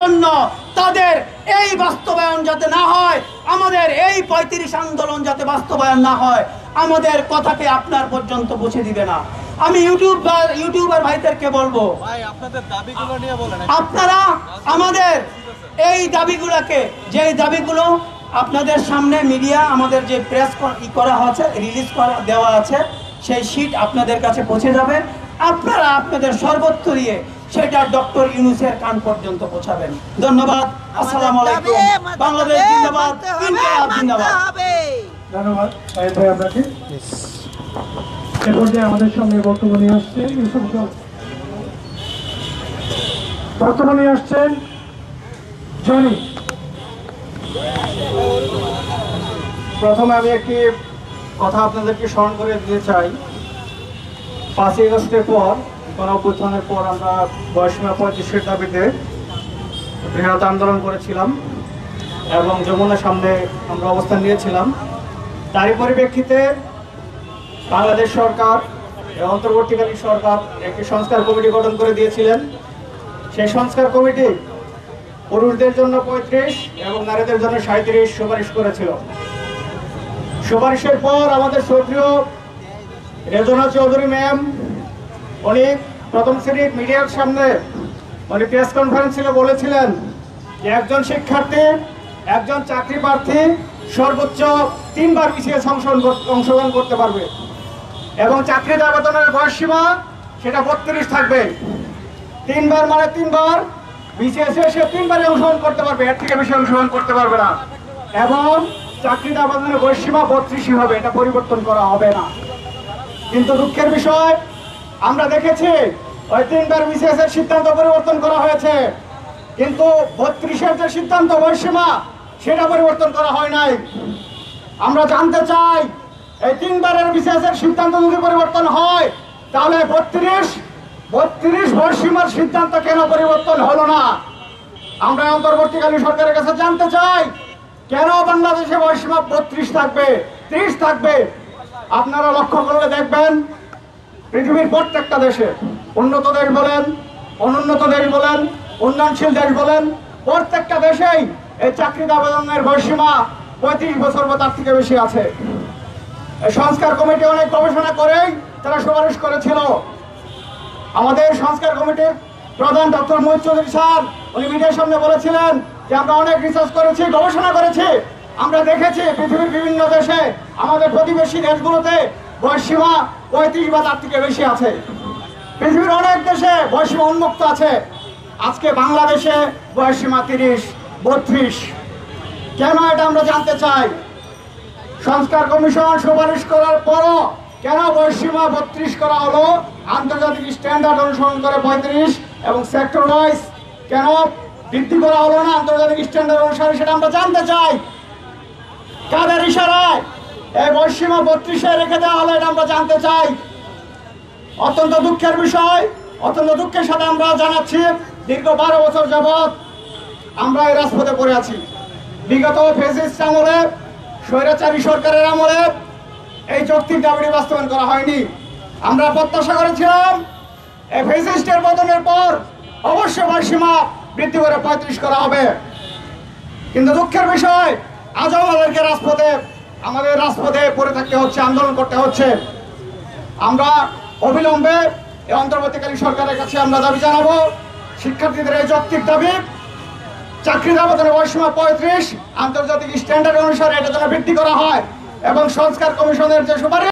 জন্য তাদের এই বাস্তবায়ন যাতে না হয়, আমাদের এই ৩৫ আন্দোলন যাতে বাস্তবায়ন না হয়, আমাদের কথাকে আপনার পর্যন্ত পৌঁছে দিবে না। আমি ইউটিউবার ভাইদেরকে বলবো, আপনারা আমাদের এই দাবিগুলোকে, যে দাবিগুলো আপনাদের সামনে মিডিয়া আমাদের যে প্রেস করা হয়েছে, রিলিজ করা দেওয়া আছে, সেই শীট আপনাদের কাছে পৌঁছে যাবে। আপনারা আপনাদের সর্বত্র দিয়ে সেটা ডক্টর ইউনূসের কান পর্যন্ত পৌঁছাবেন। ধন্যবাদ। আসসালামু আলাইকুম। বাংলাদেশ জিন্দাবাদ, ইনকিলাব জিন্দাবাদ। ধন্যবাদ সাহেব ভাই আপনাকে। এ পর্যায়ে আমাদের সঙ্গে বক্তব্য নিয়ে আসছেন জনি। প্রথমে আমি একটি কথা আপনাদেরকে স্মরণ করে দিতে চাই। 5ই আগস্টের পর, গণঅভ্যুত্থানের পর আমরা বয়সীমা 35-এর দাবিতে বৃহৎ আন্দোলন করেছিলাম এবং যমুনার সামনে আমরা অবস্থান নিয়েছিলাম। তারই পরিপ্রেক্ষিতে বাংলাদেশ সরকার, অন্তর্বর্তীকালীন সরকার একটি সংস্কার কমিটি গঠন করে দিয়েছিলেন। সেই সংস্কার কমিটি পুরুষদের জন্য 35 এবং নারীদের জন্য 37 সুপারিশ করেছিল। সুপারিশের পর আমাদের শ্রদ্ধেয় রেজনা চৌধুরী ম্যাম, উনি প্রথম শ্রেণীর মিডিয়ার সামনে উনি প্রেস কনফারেন্সে বলেছিলেন যে একজন শিক্ষার্থী, একজন চাকরি প্রার্থী সর্বোচ্চ 3 বার বিসিএস অংশগ্রহণ করতে পারবে এবং চাকরির আবেদনের বয়সসীমা সেটা 32 থাকবে। 3 বার মানে 3 বার বিসিএস সে 3 বারে অংশগ্রহণ করতে পারবে, এর থেকে বেশি অংশগ্রহণ করতে পারবে না। এবং চাকরির আবেদনের বয়সসীমা 32 হবে, এটা পরিবর্তন করা হবে না। কিন্তু দুঃখের বিষয় আমরা দেখেছি ওই 3 বার বিসিএস এর সিদ্ধান্ত পরিবর্তন করা হয়েছে, কিন্তু 32-এর যে সিদ্ধান্ত বয়সসীমা সেটা পরিবর্তন করা হয় নাই। আমরা জানতে চাই এই 3 বারের বিসিএস এর সিদ্ধান্ত যদি পরিবর্তন হয় তাহলে 32 বয়সসীমার সিদ্ধান্ত কেন পরিবর্তন হলো না? আমরা অন্তর্বর্তীকালীন সরকারের কাছে জানতে চাই কেন বাংলাদেশে বয়সসীমা 32 থাকবে, 30 থাকবে। আপনারা লক্ষ্য করলে দেখবেন পৃথিবীর প্রত্যেকটা দেশে, উন্নত দেশ বলেন, অনুন্নত দেশ বলেন, উন্নয়নশীল দেশ বলেন, প্রত্যেকটা দেশেই এই চাকরির আবেদনের বয়সসীমা 35 বছর বা তার থেকে বেশি আছে। এই সংস্কার কমিটি অনেক গবেষণা করেই তারা সুপারিশ করেছিল। আমাদের সংস্কার কমিটির প্রধান ডক্টর মহিউদ্দিন চৌধুরী স্যার উনি মিডিয়ার সামনে বলেছিলেন যে আমরা অনেক রিসার্চ করেছি, গবেষণা করেছি, আমরা দেখেছি পৃথিবীর বিভিন্ন দেশে, আমাদের প্রতিবেশী দেশগুলোতে বয়সসীমা 35 বা তার থেকে বেশি আছে। পৃথিবীর অনেক দেশে বয়সসীমা উন্মুক্ত আছে। আজকে বাংলাদেশে বয়সসীমা 30, 32। কেন এটা আমরা জানতে চাই। সংস্কার কমিশন সুপারিশ করার পরও কেন বয়সসীমা 32 করা হলো? আন্তর্জাতিক স্ট্যান্ডার্ড অনুসরণ করে 35 এবং সেক্টর ওয়াইজ কেন বৃদ্ধি করা হলো না আন্তর্জাতিক স্ট্যান্ডার্ড অনুসারে, সেটা আমরা জানতে চাই। কাদের ইশারায় এই বয়সসীমা 32-এ রেখে দেওয়া হলো, এটা আমরা জানতে চাই। অত্যন্ত দুঃখের বিষয়, অত্যন্ত দুঃখের সাথে আমরা জানাচ্ছি দীর্ঘ 12 বছর যাবৎ আমরা এই রাজপথে পড়ে আছি। বিগত ফ্যাসিস্ট আমলে, স্বৈরাচারী সরকারের আমলে এই যৌক্তিক দাবিটি বাস্তবায়ন করা হয়নি। আমরা প্রত্যাশা করেছিলাম এই ফ্যাসিস্টের পতনের পর অবশ্যই বয়সসীমা বৃদ্ধি করে 35 করা হবে, কিন্তু দুঃখের বিষয় আজও আমাদেরকে আমাদের রাজপথে পড়ে থাকতে হচ্ছে, আন্দোলন করতে হচ্ছে। আমরা অবিলম্বে এই অন্তর্বর্তীকালীন সরকারের কাছে আমরা দাবি জানাবো, শিক্ষার্থীদের এই যৌক্তিক দাবি, চাকরির আবেদনের বয়সসীমা 35 আন্তর্জাতিক স্ট্যান্ডার্ড অনুসারে এটা যেন বৃদ্ধি করা হয় এবং সংস্কার কমিশনের যে সুপারিশ